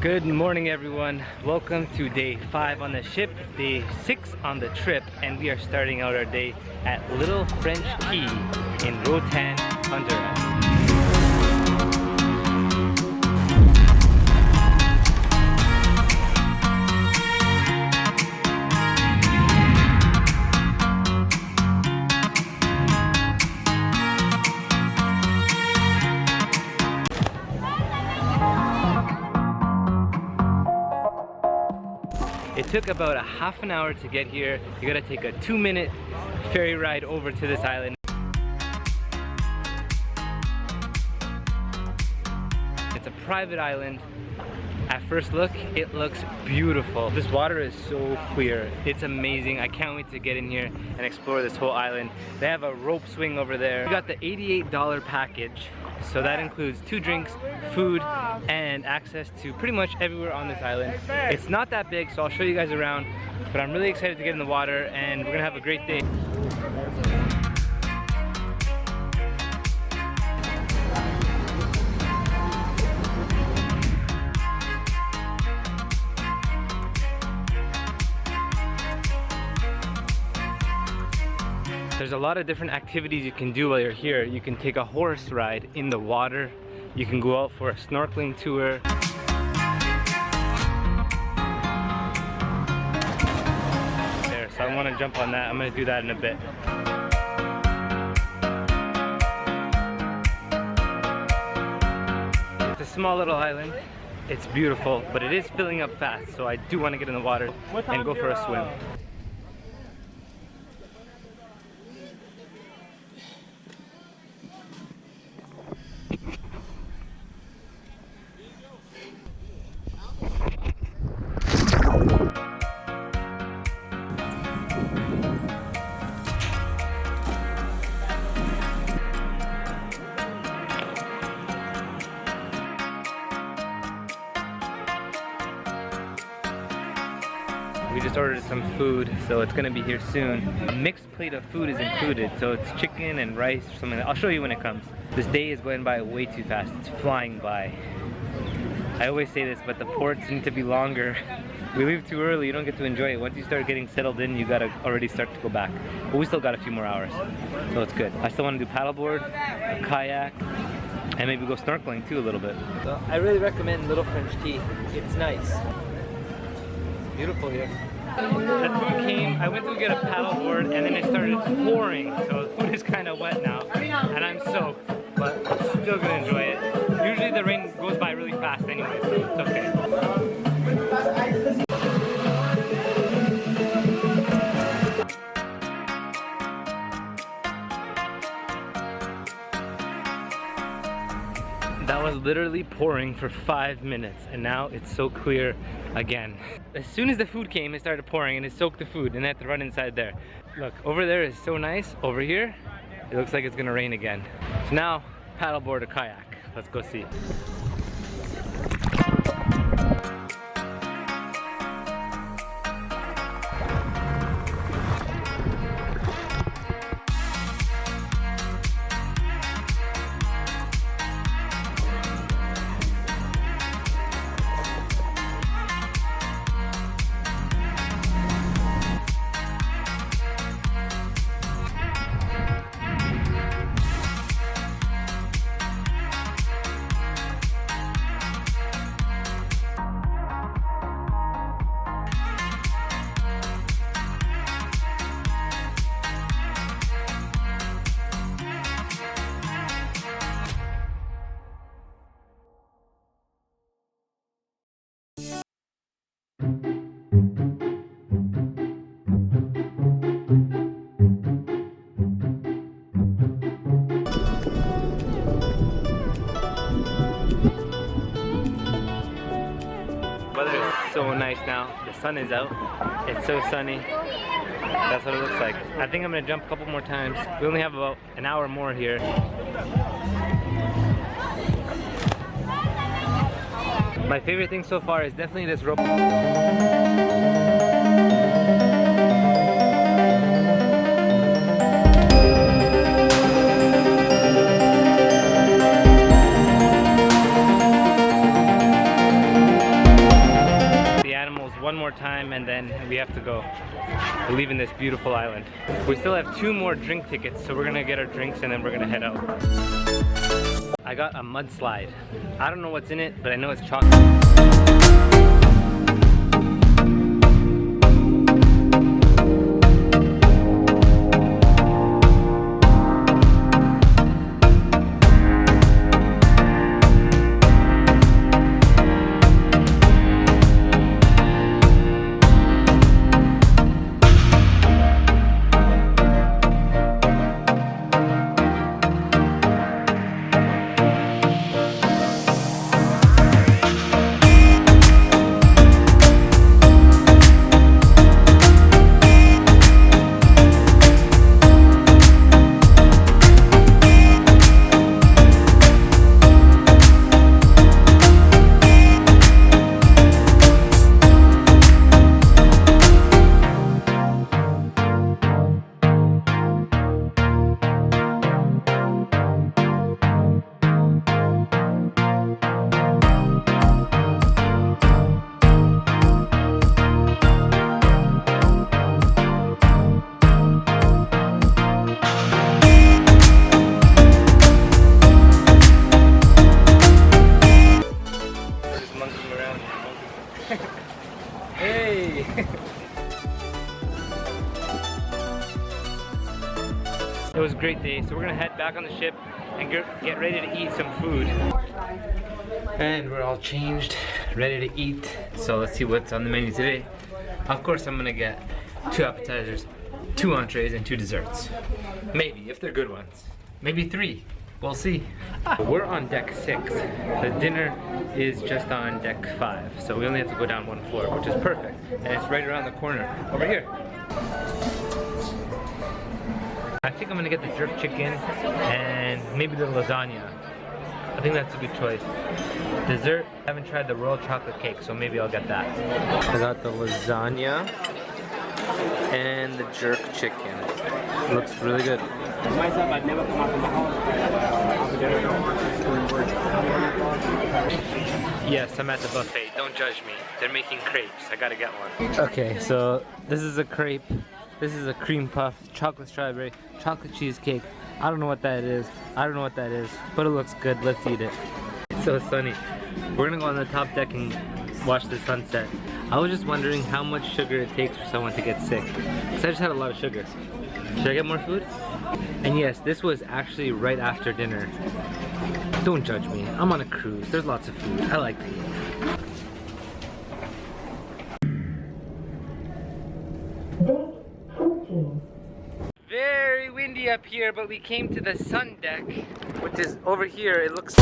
Good morning everyone, welcome to day 5 on the ship, day 6 on the trip, and we are starting out our day at Little French Key in Roatan, Honduras. It took about a half an hour to get here. You gotta take a 2-minute ferry ride over to this island. It's a private island. At first look, it looks beautiful. This water is so clear. It's amazing. I can't wait to get in here and explore this whole island. They have a rope swing over there. We got the $88 package. So that includes 2 drinks, food, and access to pretty much everywhere on this island. It's not that big, so I'll show you guys around, but I'm really excited to get in the water and we're gonna have a great day. There's a lot of different activities you can do while you're here. You can take a horse ride in the water. You can go out for a snorkeling tour. There, so I want to jump on that. I'm going to do that in a bit. It's a small little island. It's beautiful, but it is filling up fast, so I do want to get in the water and go for a swim. We just ordered some food, so it's gonna be here soon. A mixed plate of food is included, so it's chicken and rice or something. I'll show you when it comes. This day is going by way too fast. It's flying by. I always say this, but the ports need to be longer. We leave too early, you don't get to enjoy it. Once you start getting settled in, you gotta already start to go back. But we still got a few more hours, so it's good. I still wanna do paddleboard, a kayak, and maybe go snorkeling too a little bit. So I really recommend Little French Key. It's nice. Beautiful here. The food came, I went to get a paddleboard and then it started pouring, so the food is kind of wet now and I'm soaked, but I'm still gonna enjoy it. Usually the rain goes by really fast anyway, so it's okay. That was literally pouring for 5 minutes and now it's so clear again. As soon as the food came, it started pouring and it soaked the food and I had to run inside there. Look, over there is so nice. Over here, it looks like it's gonna rain again. So now, paddleboard or kayak. Let's go see. So nice now. The sun is out. It's so sunny. That's what it looks like. I think I'm gonna jump a couple more times. We only have about an hour more here. My favorite thing so far is definitely this rope. one more time and then we have to go. We're leaving this beautiful island. We still have 2 more drink tickets, so we're gonna get our drinks and then we're gonna head out. I got a mudslide. I don't know what's in it, but I know it's chocolate. Hey! It was a great day, so we're gonna head back on the ship and get ready to eat some food. And we're all changed, ready to eat. So let's see what's on the menu today. Of course I'm gonna get 2 appetizers, 2 entrees, and 2 desserts. Maybe, if they're good ones. Maybe 3. We'll see. We're on deck 6. The dinner is just on deck 5. So we only have to go down 1 floor, which is perfect. And it's right around the corner, over here. I think I'm gonna get the jerk chicken and maybe the lasagna. I think that's a good choice. Dessert, I haven't tried the royal chocolate cake, so maybe I'll get that. I got the lasagna and the jerk chicken. Looks really good. Myself, I've never come out from the house. Yes, I'm at the buffet. Don't judge me. They're making crepes. I gotta get one. Okay, so this is a crepe. This is a cream puff, chocolate strawberry, chocolate cheesecake. I don't know what that is. I don't know what that is, but it looks good. Let's eat it. It's so sunny. We're gonna go on the top deck and watch the sunset. I was just wondering how much sugar it takes for someone to get sick. Because I just had a lot of sugar. Should I get more food? And yes, this was actually right after dinner. Don't judge me. I'm on a cruise. There's lots of food. I like to eat. Very windy up here, but we came to the sun deck, which is over here. It looks...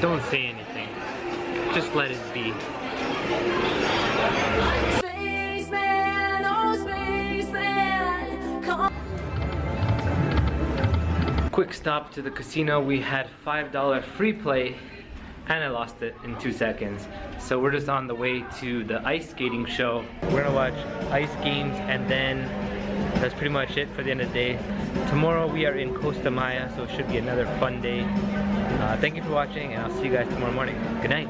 Don't say anything. Just let it be. Spaceman, oh spaceman, come. Quick stop to the casino. We had $5 free play and I lost it in 2 seconds. So we're just on the way to the ice skating show. We're gonna watch ice games and then that's pretty much it for the end of the day. Tomorrow we are in Costa Maya, so it should be another fun day. Thank you for watching, and I'll see you guys tomorrow morning. Good night.